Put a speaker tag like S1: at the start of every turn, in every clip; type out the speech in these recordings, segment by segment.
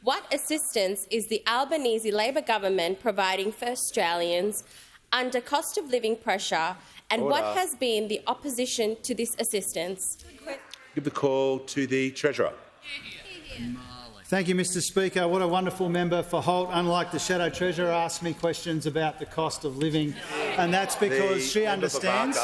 S1: What assistance is the Albanese Labor government providing for Australians under cost of living pressure, and what has been the opposition to this assistance?
S2: Give the call to the Treasurer.
S3: Thank you, Mr Speaker. What a wonderful member for Holt. Unlike the Shadow Treasurer, asked me questions about the cost of living, and that's because she understands,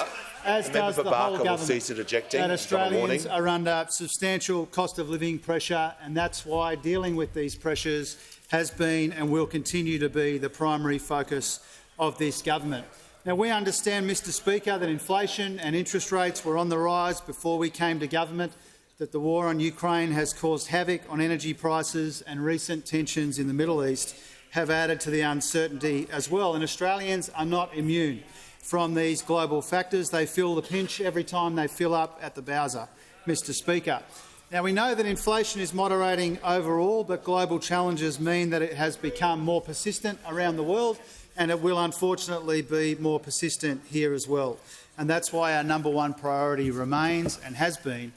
S3: as does the whole government, that Australians are under substantial cost of living pressure, and that's why dealing with these pressures has been and will continue to be the primary focus of this government. Now, we understand, Mr Speaker, that inflation and interest rates were on the rise before we came to government, that the war on Ukraine has caused havoc on energy prices, and recent tensions in the Middle East have added to the uncertainty as well. And Australians are not immune from these global factors. They feel the pinch every time they fill up at the Bowser, Mr Speaker. Now, we know that inflation is moderating overall, but global challenges mean that it has become more persistent around the world, and it will unfortunately be more persistent here as well. And that's why our #1 priority remains and has been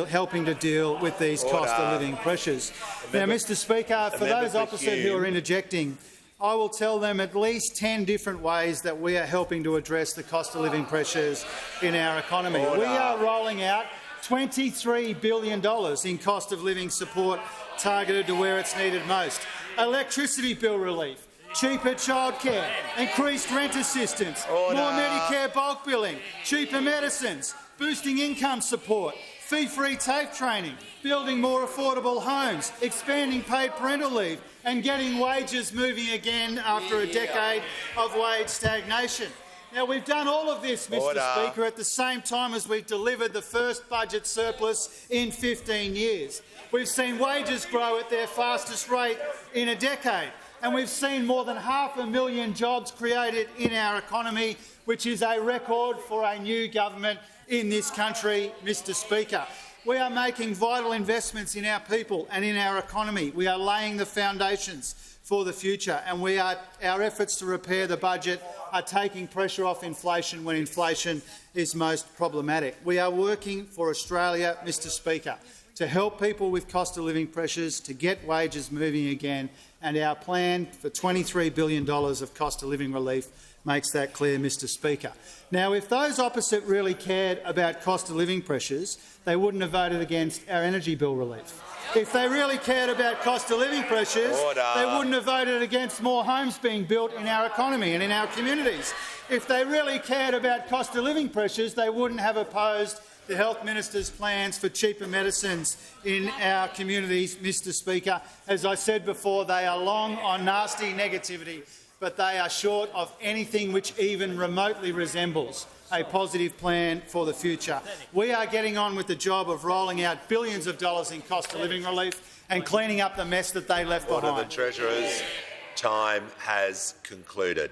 S3: helping to deal with these cost of living pressures. Now, Mr Speaker, for those opposite who are interjecting, I will tell them at least 10 different ways that we are helping to address the cost of living pressures in our economy. We are rolling out $23 billion in cost of living support targeted to where it's needed most. Electricity bill relief, cheaper childcare, increased rent assistance, more Medicare bulk billing, cheaper medicines, boosting income support, fee-free TAFE training, building more affordable homes, expanding paid parental leave, and getting wages moving again after a decade of wage stagnation. Now, we've done all of this, Mr Speaker, at the same time as we've delivered the first budget surplus in 15 years. We've seen wages grow at their fastest rate in a decade, and we've seen more than 500,000 jobs created in our economy, which is a record for a new government in this country, Mr Speaker. We are making vital investments in our people and in our economy. We are laying the foundations for the future, and our efforts to repair the budget are taking pressure off inflation when inflation is most problematic. We are working for Australia, Mr Speaker, to help people with cost of living pressures, to get wages moving again, and our plan for $23 billion of cost of living relief makes that clear, Mr Speaker. Now, if those opposite really cared about cost of living pressures, they wouldn't have voted against our energy bill relief. If they really cared about cost of living pressures, they wouldn't have voted against more homes being built in our economy and in our communities. If they really cared about cost of living pressures, they wouldn't have opposed the Health Minister's plans for cheaper medicines in our communities, Mr Speaker. As I said before, they are long on nasty negativity, but they are short of anything which even remotely resembles a positive plan for the future. We are getting on with the job of rolling out billions of dollars in cost of living relief and cleaning up the mess that they left behind.
S2: The Treasurer's time has concluded.